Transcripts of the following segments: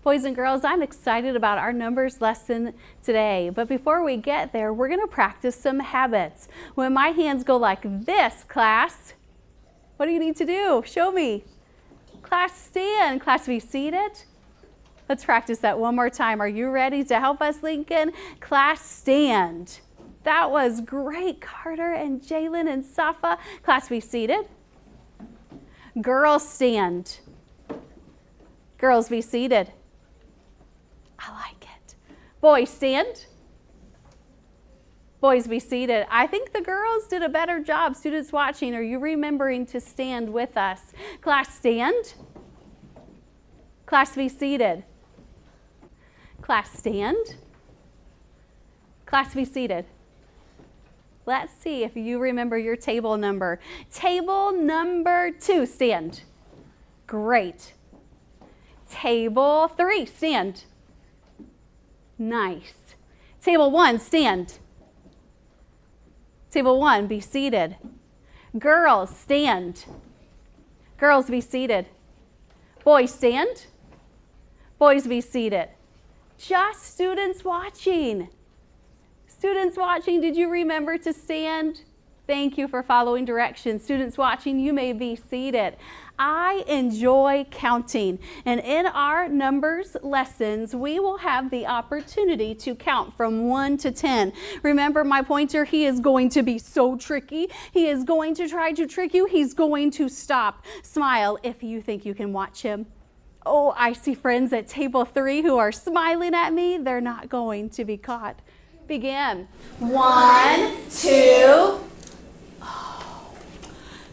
Boys and girls, I'm excited about our numbers lesson today. But before we get there, we're going to practice some habits. When my hands go like this, class, what do you need to do? Show me. Class, stand. Class, be seated. Let's practice that one more time. Are you ready to help us, Lincoln? Class, stand. That was great, Carter and Jalen and Safa. Class, be seated. Girls, stand. Girls, be seated. I like it. Boys, stand. Boys, be seated. I think the girls did a better job. Students watching, are you remembering to stand with us? Class, stand. Class, be seated. Class, stand. Class, be seated. Let's see if you remember your table number. Table number 2, stand. Great. Table 3, stand. Nice. Table 1, stand. Table 1, be seated. Girls, stand. Girls, be seated. Boys, stand. Boys, be seated. Just students watching. Students watching, did you remember to stand? Thank you for following directions. Students watching, you may be seated. I enjoy counting, and in our numbers lessons, we will have the opportunity to count from 1 to 10. Remember my pointer, he is going to be so tricky. He is going to try to trick you. He's going to stop. Smile if you think you can watch him. Oh, I see friends at table 3 who are smiling at me. They're not going to be caught. Begin. 1, 2,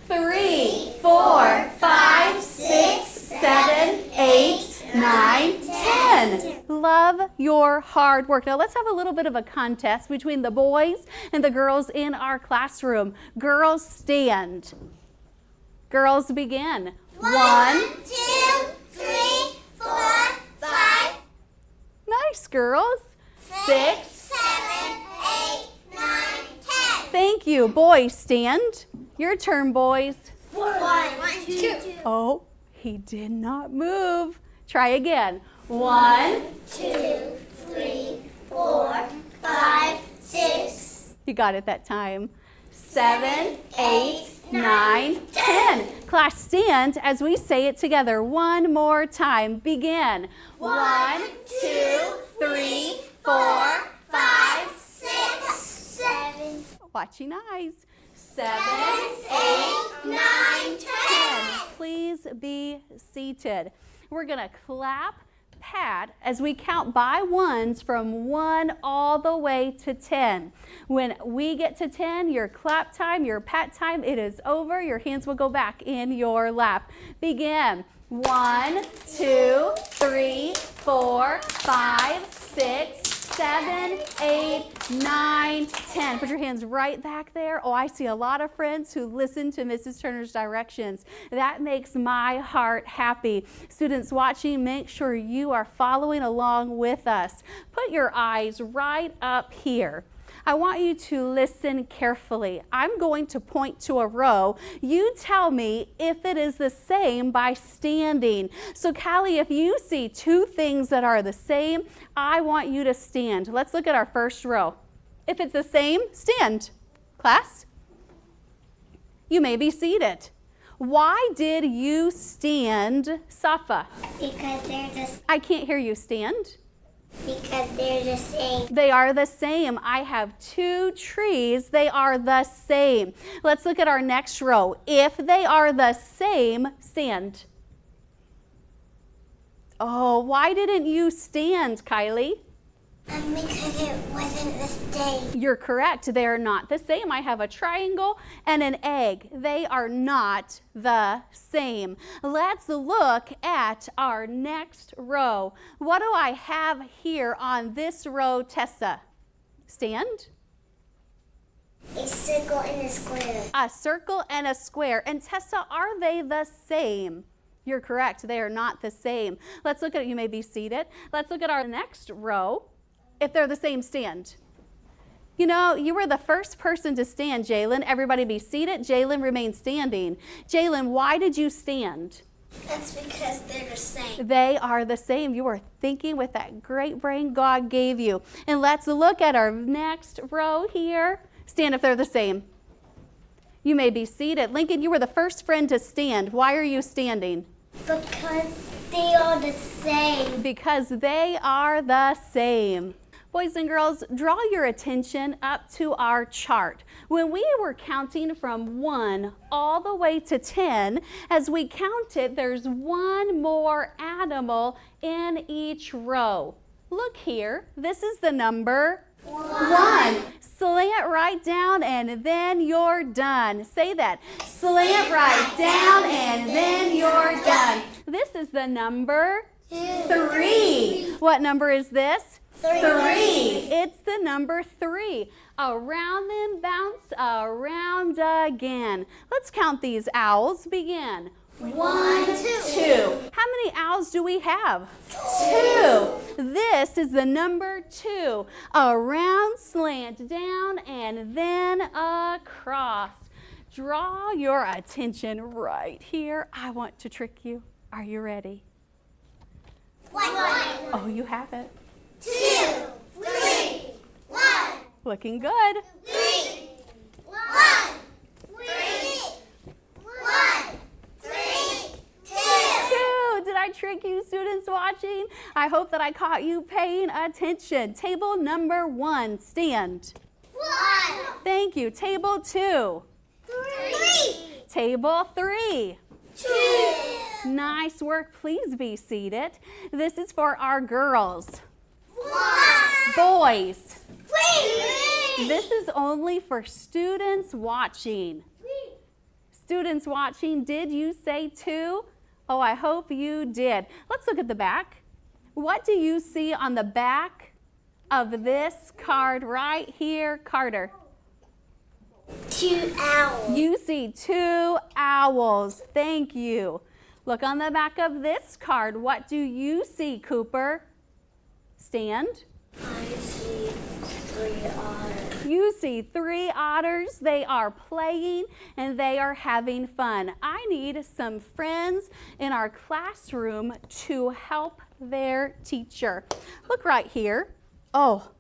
3, 4, 5, 6, 7, 8, 9, 10. Love your hard work. Now let's have a little bit of a contest between the boys and the girls in our classroom. Girls, stand. Girls, begin. 1, 2, 3, 4, 5. Nice, girls. 6, 7, 8, 9, 10. Thank you. Boys, stand. Your turn, boys. 1, 2. Oh, he did not move. Try again. 1, 2, 3, 4, 5, 6. You got it that time. 7, 8, 9, 10. Class, stand as we say it together one more time. Begin. 1, 2, 3, 4, 5, 6, 7. Watching eyes. 7, 8, 9, 10. Please be seated. We're going to clap, pat, as we count by ones from 1 all the way to 10. When we get to 10, your clap time, your pat time, it is over. Your hands will go back in your lap. Begin. 1, 2, 3, 4, 5, 6, 7, 8, 9, 10. Put your hands right back there. Oh, I see a lot of friends who listen to Mrs. Turner's directions. That makes my heart happy. Students watching, make sure you are following along with us. Put your eyes right up here. I want you to listen carefully. I'm going to point to a row. You tell me if it is the same by standing. So Callie, if you see 2 things that are the same, I want you to stand. Let's look at our first row. If it's the same, stand. Class, you may be seated. Why did you stand, Safa? Because they're just. I can't hear you. Stand. Because they're the same. They are the same. I have 2 trees. They are the same. Let's look at our next row. If they are the same, stand. Oh, why didn't you stand, Kylie? Because it wasn't the same. You're correct. They are not the same. I have a triangle and an egg. They are not the same. Let's look at our next row. What do I have here on this row, Tessa? Stand. A circle and a square. A circle and a square. And Tessa, are they the same? You're correct. They are not the same. Let's look at it. You may be seated. Let's look at our next row. If they're the same, stand. You know, you were the first person to stand, Jalen. Everybody be seated. Jalen, remain standing. Jalen, why did you stand? That's because they're the same. They are the same. You are thinking with that great brain God gave you. And let's look at our next row here. Stand if they're the same. You may be seated. Lincoln, you were the first friend to stand. Why are you standing? Because they are the same. Because they are the same. Boys and girls, draw your attention up to our chart. When we were counting from 1 all the way to 10, as we counted, there's one more animal in each row. Look here, this is the number 1. Slant right down and then you're done. Say that. Slant right down and then you're done. This is the number 3. What number is this? 3. It's the number 3. Around and bounce, around again. Let's count these owls. Begin. 1, 2. How many owls do we have? 2. This is the number 2. Around, slant down, and then across. Draw your attention right here. I want to trick you. Are you ready? 1. Oh, you have it. 2, 3, 1, Looking good. 3, 1, 3, 1, 3, 2. 2. Did I trick you, students watching? I hope that I caught you paying attention. Table number 1, stand. 1, Thank you. Table 2. 3, Table 3. 2. Nice work. Please be seated. This is for our girls. 1, Boys, 3. this is only for students watching. Students watching, did you say 2? Oh, I hope you did. Let's look at the back. What do you see on the back of this card right here, Carter? 2 owls. You see 2 owls. Thank you. Look on the back of this card. What do you see, Cooper? Stand. I see 3 otters. You see 3 otters. They are playing and they are having fun. I need some friends in our classroom to help their teacher. Look right here. Oh,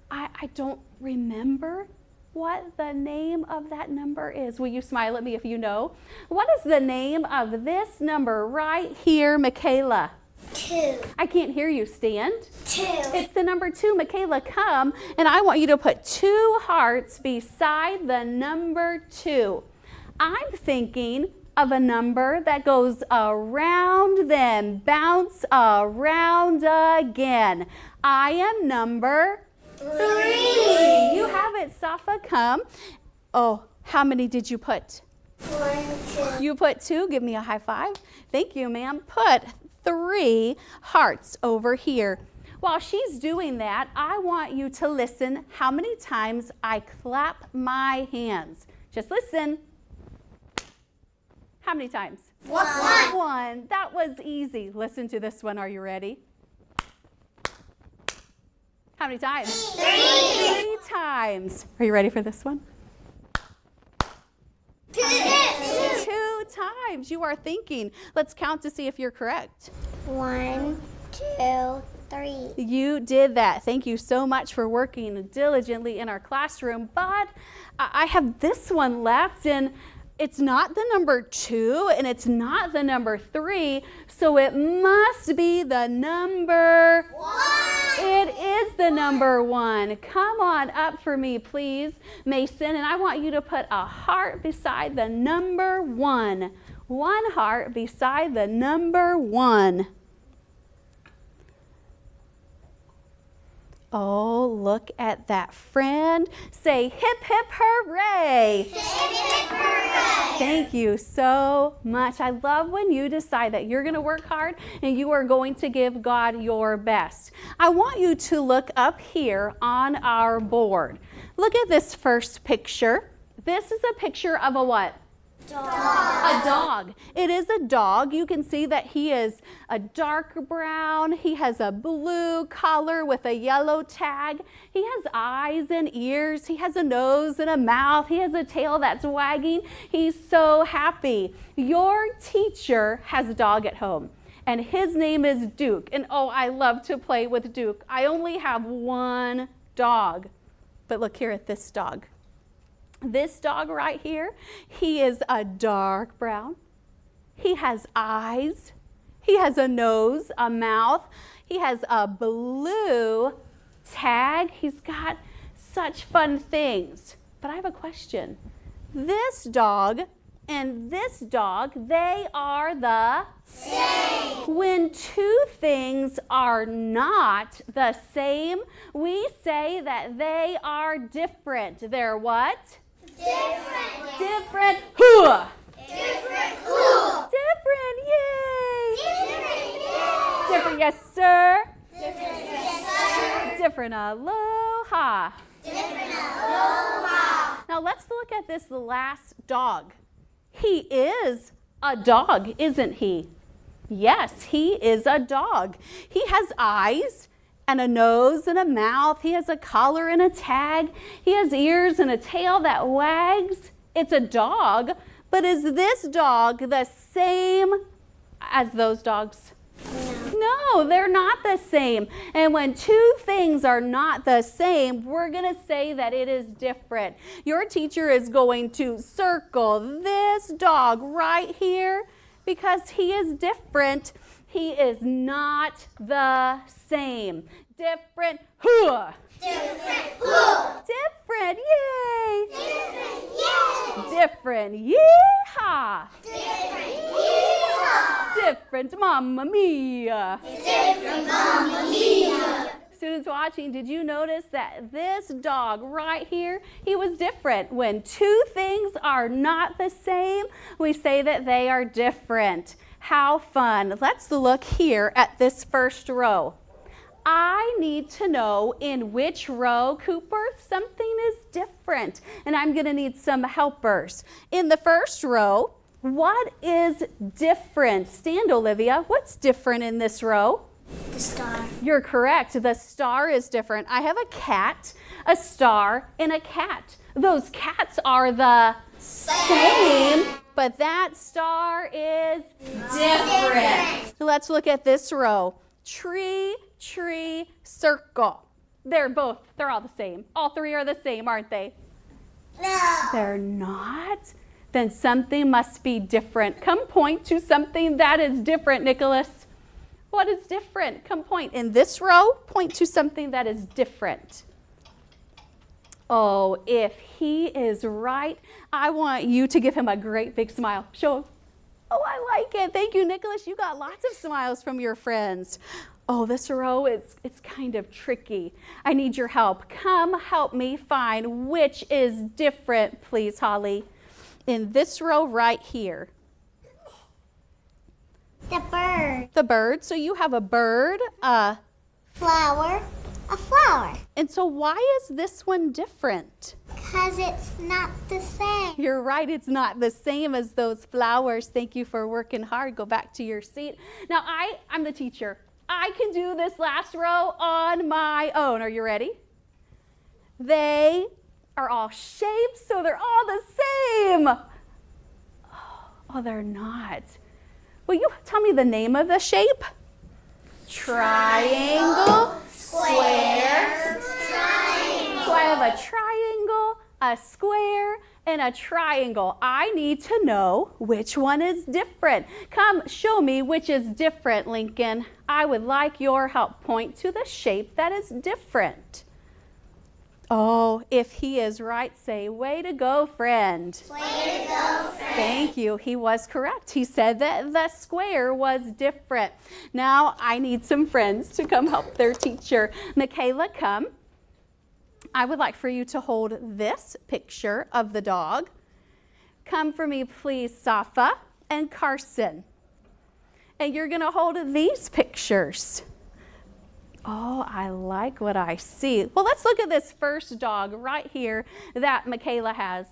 I don't remember what the name of that number is. Will you smile at me if you know? What is the name of this number right here, Michaela? 2. I can't hear you. Stand. 2. It's the number 2. Michaela, come, and I want you to put 2 hearts beside the number 2. I'm thinking of a number that goes around, then bounce around again. I am number 3. You have it, Safa. Come. Oh, how many did you put? 1, 2. You put 2. Give me a high five. Thank you, ma'am. Put 3 hearts over here. While she's doing that, I want you to listen how many times I clap my hands. Just listen. How many times? 1. 1. That was easy. Listen to this one. Are you ready? How many times? 3. 3 times. Are you ready for this one? 2. 2 times. You are thinking. Let's count to see if you're correct. 1, 2, 3. You did that. Thank you so much for working diligently in our classroom. But I have this one left, and it's not the number 2, and it's not the number 3, so it must be the number 1. It is the number 1. Come on up for me, please, Mason, and I want you to put a heart beside the number 1. 1 heart beside the number 1. Oh, look at that friend. Say hip, hip, hooray. Hip, hip, hooray. Thank you so much. I love when you decide that you're going to work hard and you are going to give God your best. I want you to look up here on our board. Look at this first picture. This is a picture of a what? Dog. A dog. It is a dog. You can see that he is a dark brown. He has a blue collar with a yellow tag. He has eyes and ears. He has a nose and a mouth. He has a tail that's wagging. He's so happy. Your teacher has a dog at home, and his name is Duke. And oh, I love to play with Duke. I only have one dog, but look here at this dog. This dog right here, he is a dark brown. He has eyes. He has a nose, a mouth. He has a blue tag. He's got such fun things. But I have a question. This dog and this dog, they are the same. When two things are not the same, we say that they are different. They're what? Different. Different. Hoo! Different. Who? Different. Yay! Different. Yay. Different. Yes, sir. Different. Yes, sir. Different. Aloha. Different. Aloha. Now let's look at this last dog. He is a dog, isn't he? Yes, he is a dog. He has eyes and a nose and a mouth. He has a collar and a tag. He has ears and a tail that wags. It's a dog, but is this dog the same as those dogs? No, they're not the same. And when two things are not the same, we're going to say that it is different. Your teacher is going to circle this dog right here because he is different. He is not the same. Different. Hoo! Different. Who? Different. Yay! Different. Yay. Different. Yeehaw! Different. Yeehaw. Different. Mamma mia! Different. Mamma mia. Students watching, did you notice that this dog right here, he was different? When two things are not the same, we say that they are different. How fun. Let's look here at this first row. I need to know in which row, Cooper, something is different. And I'm going to need some helpers. In the first row, what is different? Stand, Olivia. What's different in this row? The star. You're correct. The star is different. I have a cat, a star, and a cat. Those cats are the same, but that star is different. Let's look at this row. Tree, tree, circle. They're all the same. All three are the same, aren't they? No. They're not? Then something must be different. Come point to something that is different, Nicholas. What is different? Come point. In this row, point to something that is different. Oh, if he is right, I want you to give him a great big smile. Show him. Oh, I like it. Thank you, Nicholas. You got lots of smiles from your friends. Oh, this row it's kind of tricky. I need your help. Come help me find which is different, please, Holly. In this row right here. The bird. The bird. So you have a bird, Flower. A flower. and so why is this one different? Because it's not the same. You're right, it's not the same as those flowers. Thank you for working hard. Go back to your seat. Now, I'm the teacher. I can do this last row on my own. Are you ready? They are all shaped, so they're all the same. Oh, they're not. Will you tell me the name of the shape? Triangle, square, Triangle. So I have a triangle, a square, and a triangle. I need to know which one is different. Come show me which is different, Lincoln. I would like your help. Point to the shape that is different. Oh, if he is right, say, way to go, friend. Way to go, friend. Thank you. He was correct. He said that the square was different. Now I need some friends to come help their teacher. Michaela, come. I would like for you to hold this picture of the dog. Come for me, please, Safa and Carson. And you're going to hold these pictures. Oh, I like what I see. Well, let's look at this first dog right here that Michaela has.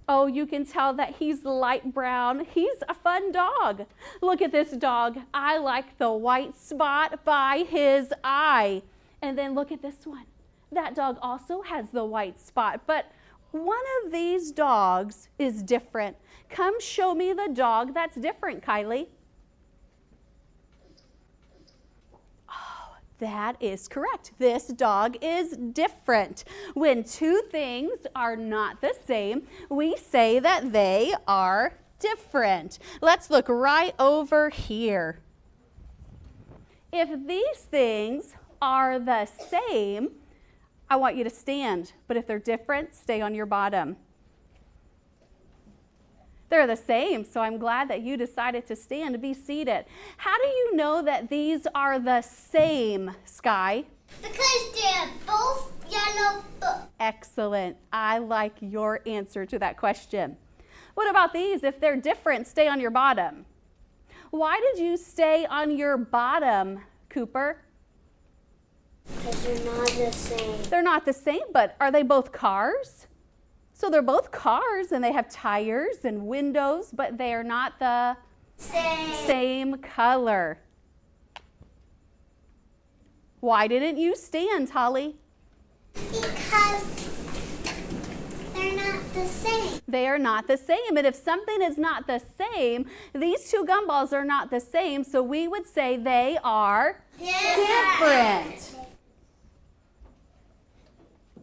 Oh, you can tell that he's light brown. He's a fun fun dog. Look at this dog. I like the white spot by his eye. And then look at this one. That dog also has the white spot, but one of these dogs is different. Come show me the dog that's different, Kylie. Oh, that is correct. This dog is different. When two things are not the same, we say that they are different. Let's look right over here. If these things are the same, I want you to stand, but if they're different, stay on your bottom. They're the same, so I'm glad that you decided to stand. Be seated. How do you know that these are the same, Sky? Because they're both yellow books. Excellent. I like your answer to that question. What about these? If they're different, stay on your bottom. Why did you stay on your bottom, Cooper? Because they're not the same. They're not the same, but are they both cars? So they're both cars and they have tires and windows, but they are not the same color. Why didn't you stand, Holly? Because they're not the same. They are not the same. And if something is not the same, these two gumballs are not the same, so we would say they are different.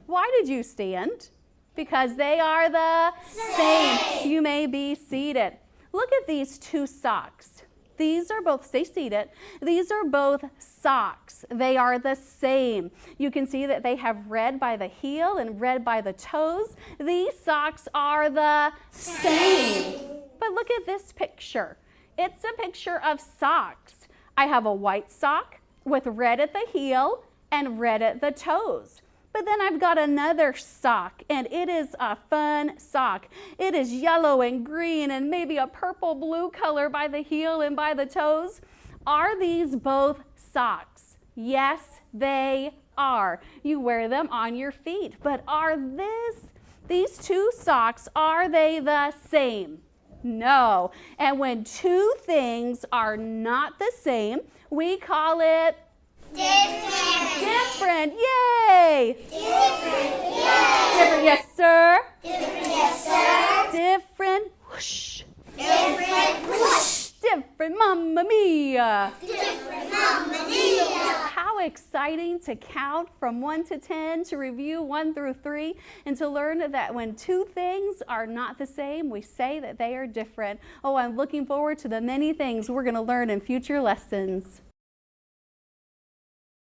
Why did you stand? Because they are the same. You may be seated. Look at these two socks. These are both, stay seated. These are both socks. They are the same. You can see that they have red by the heel and red by the toes. These socks are the same. But look at this picture. It's a picture of socks. I have a white sock with red at the heel and red at the toes. But then I've got another sock, and it is a fun sock. It is yellow and green and maybe a purple blue color by the heel and by the toes. Are these both socks? Yes, they are. You wear them on your feet. But are these two socks, are they the same? No. And when two things are not the same, we call it different. Yay! Different. Different, yes, sir. Different, yes, sir. Different, whoosh. Different, whoosh. Different, mamma mia. Different, mamma mia. How exciting to count from 1 to 10, to review 1 through 3, and to learn that when two things are not the same, we say that they are different. Oh, I'm looking forward to the many things we're going to learn in future lessons.